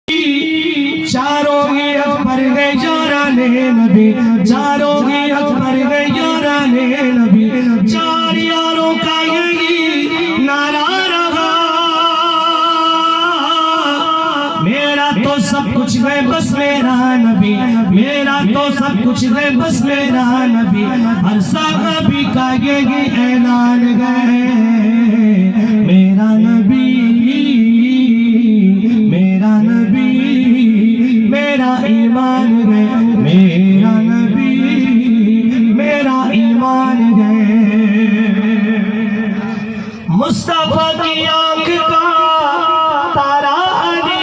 चारों ही अकबर गए याराने नबी, चारों ही अकबर गए याराने नबी, चार यारों का यही नारा रहा, मेरा तो सब कुछ गए बस मेरा नबी, मेरा तो सब कुछ गए बस मेरा नबी, हर सहाबी का यही ऐलान गए, मेरा नबी, मेरा नबी, मेरा ईमान है, मेरा नबी, मेरा ईमान है। मुस्तफा की आंख का तारा अली,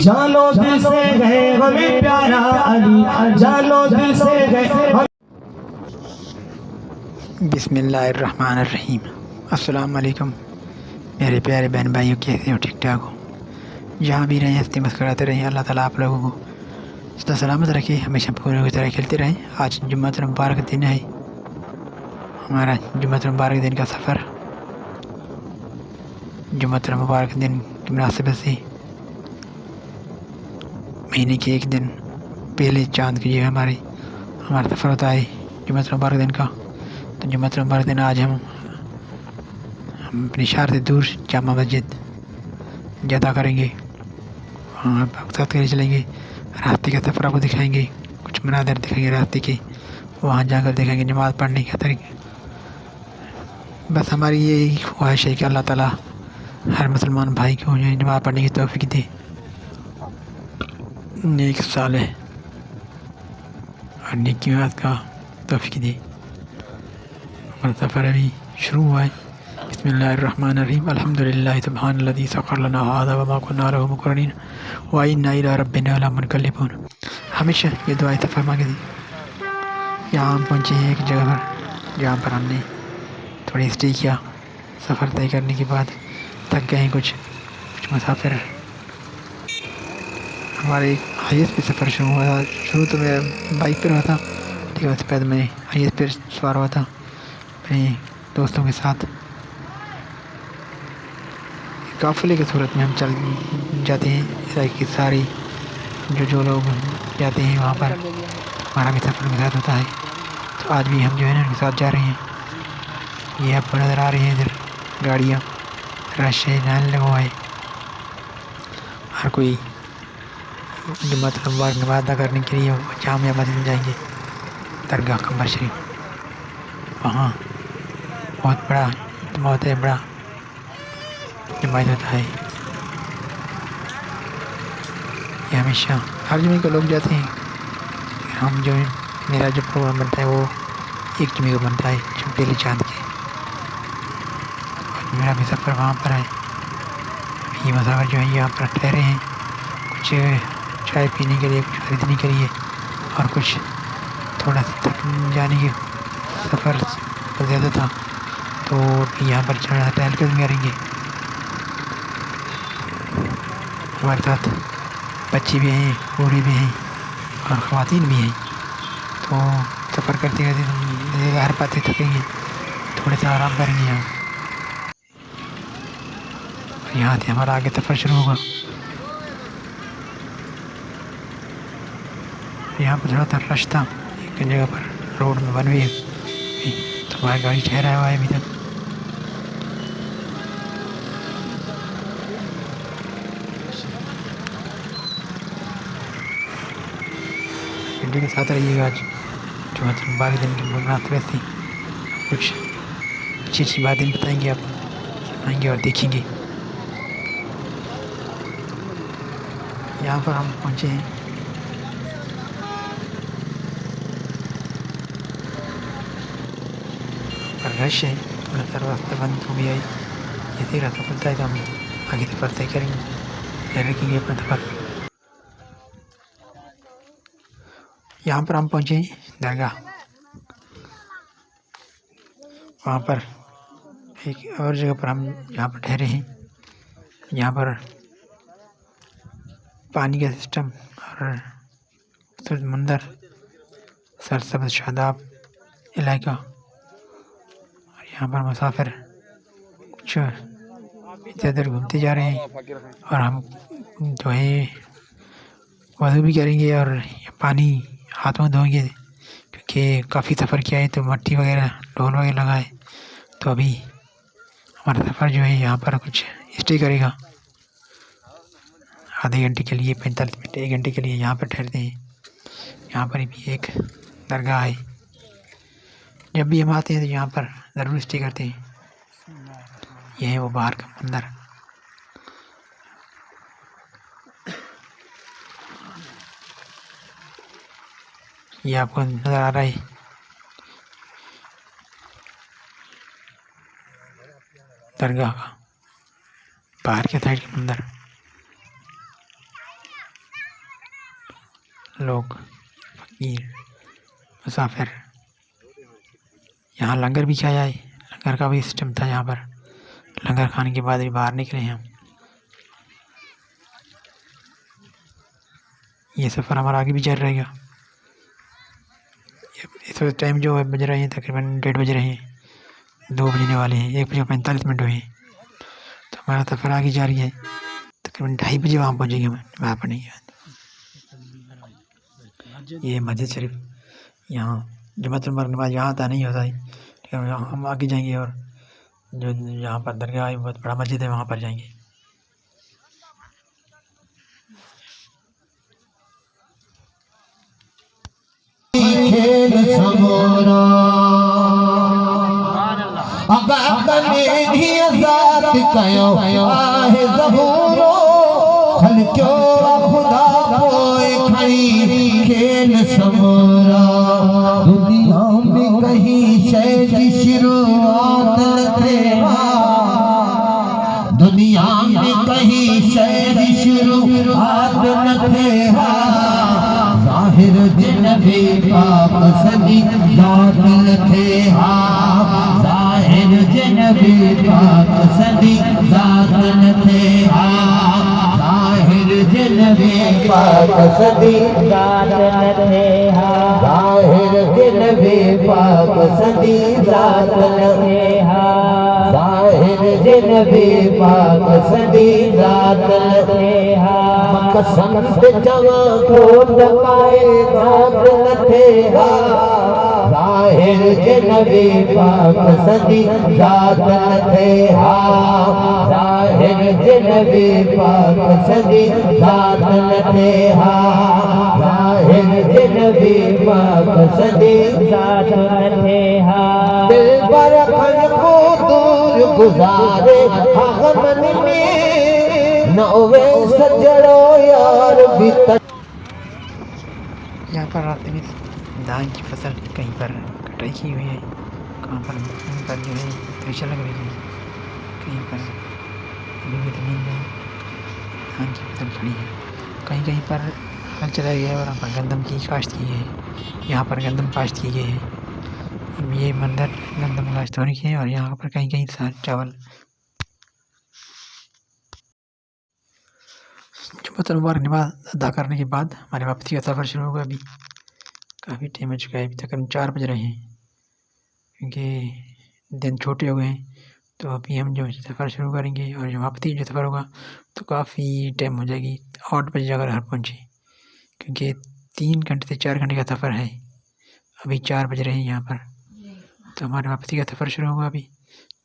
जानो दिल से गए हमें प्यारा अली, जानो दिल से गए। बिस्मिल्लाहिर्रहमानिर्रहीम। अस्सलाम वालेकुम मेरे प्यारे बहन भाइयों, कैसे हो? ठीक ठाक हो? जहाँ भी रहें हंसते मुस्कुराते रहें। अल्लाह ताला आप लोगों को सदा सलामत रखे, हमेशा पूरे की तरह खेलते रहें। आज जुम्मतुल मुबारक दिन है, हमारा जुम्मतुल मुबारक दिन का सफ़र। जुम्मतुल मुबारक दिन की मुनासिबत से महीने के एक दिन पहले चाँद की जो हमारा सफ़र होता है जुम्मतुल मुबारक दिन का। तो जुम्मतुल मुबारक दिन आज हम अपने शहर से दूर जामा मस्जिद ज़्यादा करेंगे, वहाँ मकसद के लिए चलेंगे। रास्ते का सफ़र आपको दिखाएंगे, कुछ मनाज़िर दिखाएंगे रास्ते के, वहाँ जाकर देखेंगे नमाज़ पढ़ने के तरीके। बस हमारी यही ख्वाहिश है कि अल्लाह ताला हर मुसलमान भाई को नमाज़ पढ़ने की तौफ़ीक दे, नेक सालेह और नेकियात का तौफ़ीक दे। हमारा सफ़र अभी शुरू हुआ है। बिस्मिल्लाहिर्रहमानिर्रहीम। अल्हम्दुलिल्लाहि सुब्हानल्लज़ी सख़्ख़र लना हाज़ा व मा कुन्ना लहू मुक़रिनीन व इन्ना इला रब्बिना लमुनक़लिबून। हमेशा ये दुआएं सफ़र मांगी थी। यहाँ हम पहुँचे हैं एक जगह पर जहाँ पर हमने थोड़ी स्टे किया। सफ़र तय करने के बाद थक गए हैं कुछ मुसाफिर। हमारे हाईएस्ट पे सफ़र शुरू हुआ था। शुरू तो मैं बाइक पर हुआ था, ठीक है, उसके बाद मैं हाईएस्ट पर सवार हुआ था अपने दोस्तों के साथ। काफ़िले की सूरत में हम चल जाते हैं कि सारी जो लोग जाते हैं वहाँ पर हमारा भी सफ़र उनके साथ होता है। तो आज भी हम जो है ना उनके साथ जा रहे हैं। ये आपको नज़र आ रही है इधर गाड़ियाँ, रश है, लाइन लगा हुआ है। हर कोई जुम्मतुल मुबारक नमाज़ अदा करने के लिए जामिया मस्जिद में जाएंगे, दरगाह कमर शरीफ। वहाँ बहुत बड़ा इज्तिमा होता है, बड़ा जमात होता है। ये हमेशा हर जुमे को लोग जाते हैं। हम जो मेरा जो प्रोग्राम बनता है वो एक जुमे को बनता है, जो पहले चाँद के। और मेरा भी सफ़र वहाँ पर है। ये मुसाफिर जो है यहाँ पर ठहरे हैं, कुछ चाय पीने के लिए, कुछ खरीदने के लिए, और कुछ थोड़ा थक जाने के सफ़र ज़्यादा था तो यहाँ पर टहल कर करेंगे। हमारे साथ बच्चे भी हैं, बूढ़े भी हैं और ख़वातीन भी हैं। तो सफ़र करते करते हर बातें थकेंगे, थोड़े सा आराम करेंगे यहाँ। यहाँ से हमारा आगे सफ़र शुरू होगा। यहाँ पर थोड़ा सा रश था एक जगह पर, रोड में वन वे, तो हमारी गाड़ी ठहरा हुआ है अभी तक। वीडियो के साथ रहिएगा। आज जुम्मतुल मुबारक दिन की मुनासिबत से कुछ अच्छी अच्छी बातें बताएंगे, आप सुनाएंगे और देखेंगे। यहाँ पर हम पहुँचे हैं, पर रश है, थोड़ा सा रास्ता बंद हो गया है। ऐसे ही रास्ता खुलता है तो हम आगे सफ़र तय करेंगे, तय रखेंगे अपना सफ़र। यहाँ पर हम पहुँचे दरगाह। वहाँ पर एक और जगह पर हम यहाँ पर ठहरे हैं। यहाँ पर पानी का सिस्टम और समंदर, सरसब्ज़ शादाब इलाका। और यहाँ पर मुसाफिर कुछ इधर उधर घूमते जा रहे हैं। और हम जो है वज़ू भी करेंगे और पानी हाथों धोएंगे, क्योंकि काफ़ी सफ़र किया है तो मट्टी वगैरह ढोल वगैरह लगा है। तो अभी हमारा सफ़र जो है यहाँ पर कुछ स्टे करेगा आधे घंटे के लिए, 45 मिनट 1 घंटे के लिए यहाँ पर ठहरते हैं। यहाँ पर भी एक दरगाह है, जब भी हम आते हैं तो यहाँ पर ज़रूर स्टे करते हैं। यह है वो बाहर का मंदिर। ये आपको नज़र आ रहा है दरगाह का बाहर के साइड के मंदिर। लोग फकीर मुसाफिर यहाँ लंगर भी खाया है। लंगर का भी सिस्टम था यहाँ पर। लंगर खाने के बाद भी बाहर निकले हैं हम। ये सफ़र हमारा आगे भी जारी रहेगा। इस वक्त टाइम जो है बज रहे हैं तकरीबन 1:30 बज रहे हैं, 2 बजने वाले हैं, 1:45 हुए हैं। तो हमारा सफ़र आगे जारी है। तकरीबन 2:30 बजे वहाँ पहुँचेंगे हम, वहाँ पर नहीं। ये मस्जिद शरीफ, यहाँ जुम्मतुल नमाज़ यहाँ आता नहीं होता है, ठीक है। यहाँ हम आगे जाएंगे और जो यहाँ पर दरगाह है बहुत बड़ा मस्जिद है, वहाँ पर जाएंगे। खेल समोरा अगर मेरी ज़ात कयो आहे ज़हूरो खल क्यों खुदा कोई खड़ी खेल समोरा। दुनिया में कहीं शय की शुरुआत न थे, दुनिया में कहीं शय की शुरुआत न थे। ज़ाहिर जनबी पाक सदी ज़ात न थे। ज़ाहिर जनबी पाक सदी ज़ात न थे। ज़ाहिर जनबी पाक सदी ज़ात न थे। ज़ाहिर जनबी पाक सदी ज़ात न थे। ज़ाहिर जनबी पाक सदी ज़ात न थे। कसम से जवा को दबाए ज़ात न थे। ज़ाहिर जनबी पाक सदी ज़ात न थे। ज़ाहिर जनबी पाक सदी ज़ात न थे। ज़ाहिर जनबी पाक सदी ज़ात न थे। दिल पर खलको दूर गुजारे मन में नौवे सजड़ो यार भी। यहाँ पर रात में धान की फसल कहीं पर कटाई की हुई है, कहाँ पर जो है थ्रेशर लग रही है, कहीं पर अभी भी ज़मीन में धान की फसल खड़ी है, कहीं कहीं पर हल चला गया है और यहाँ पर गंदम की काश्त की है। यहाँ पर गंदम काश्त की गई है। ये मंदिर गंदम काश्त होने की है और यहाँ पर कहीं कहीं चावल। जुम्मतुल मुबारक नमाज़ अदा करने के बाद हमारे वापसी का सफ़र शुरू होगा। अभी काफ़ी टाइम हो चुका है, अभी तकरीबन 4 बज रहे हैं, क्योंकि दिन छोटे हो गए हैं। तो अभी हम जो सफ़र शुरू करेंगे और जो वापसी जो सफ़र होगा तो काफ़ी टाइम हो जाएगी। 8 बजे अगर घर पहुँचे, क्योंकि 3 घंटे से 4 घंटे का सफ़र है। अभी 4 बज रहे हैं यहाँ पर, तो हमारे वापसी का सफ़र शुरू होगा। अभी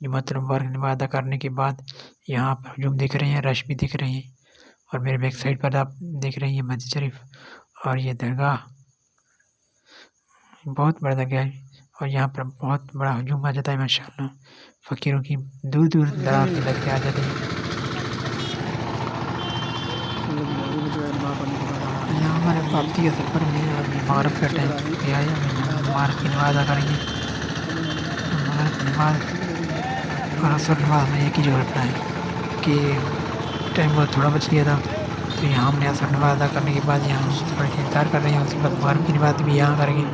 जुम्मतुल मुबारक नमाज़ अदा करने के बाद यहाँ पर हजूम दिख रहे हैं, रश भी दिख रहे हैं। और मेरे बैक साइड पर आप देख रहे हैं मस्जिद शरीफ और ये दरगाह, बहुत बड़ा दरगाह है। और यहाँ पर बहुत बड़ा हजूम आ जाता है माशाअल्लाह। फ़कीरों की दूर दूर दराज से लड़के आ जाते हैं। यहाँ हमारे वापसी के सफ़र में अभी मगरिब का टाइम गया है। मगरिब की नमाज़ अदा करेंगे। मगरिब की नमाज़ और असर नमाज़ में एक ही जो घटना है कि टाइम बहुत थोड़ा बच गया था, तो यहाँ हमने असर नमाज़ अदा करने के बाद यहाँ थोड़ा इंतज़ार कर रहे हैं। उसके बाद मगरिब की नमाज़ भी यहाँ करेंगे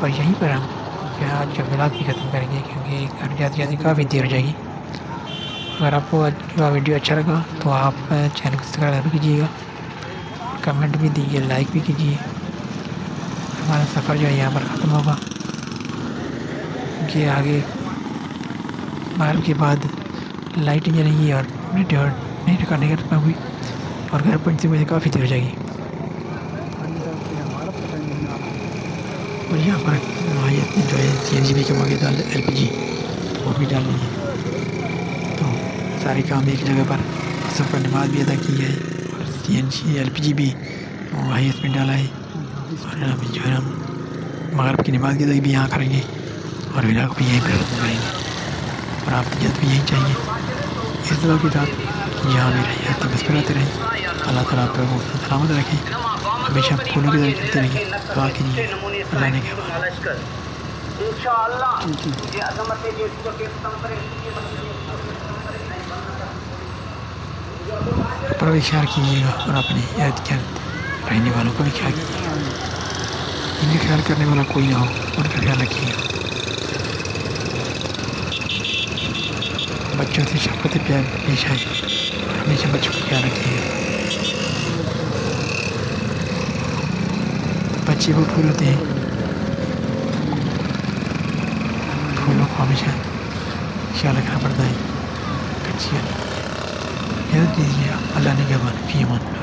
और यहीं पर हम आज का व्लॉग भी ख़त्म करेंगे, क्योंकि घर जाते जाते काफ़ी देर हो जाएगी। अगर आपको आज का वीडियो अच्छा लगा तो आप चैनल को सब्सक्राइब जरूर कीजिएगा, कमेंट भी दीजिए, लाइक भी कीजिए। हमारा सफ़र जो है यहाँ पर ख़त्म होगा, क्योंकि आगे मगरिब के बाद लाइटें जलेंगी और नेटवर्क नहीं करने का हुई और घर पहुँचते मुझे काफ़ी देर हो जाएगी। और यहाँ पर जो है CNG भी कमा के डाल LPG वो भी डाल दी है। तो सारे काम एक जगह पर सब पर नमाज भी अदा की है और CNG LPG भी हाईएस में डाला है। और अभी जो है हम मगरिब की नमाज की अदाई भी यहाँ करेंगे और विराग भी यहीं पर करेंगे और आप तजत भी यहीं चाहिए इस दुआ के साथ कि यहाँ भी रहे हंसते मुस्कुराते रहें। अल्लाह ताला आप लोगों को सलामत रखें, हमेशा फूलों की तरह खिलते रहिए। दुआ कीजिए अल्लाह ने क्या पर भी ख्याल कीजिएगा और अपने याद क्या रहने वालों का भी ख्याल कीजिएगा। इनका ख्याल करने वाला कोई ना हो उनका ख्याल रखिएगा। बच्चों से शफकत प्यार पेश आए और हमेशा बच्चों का ख्याल रखिएगा। बच्चे बहुत फूल होते हैं, फूलों को हमेशा ख्याल रखना पड़ता है। कच्ची इजाज़त दीजिए, अल्लाह ने क्या फ़ी अमान।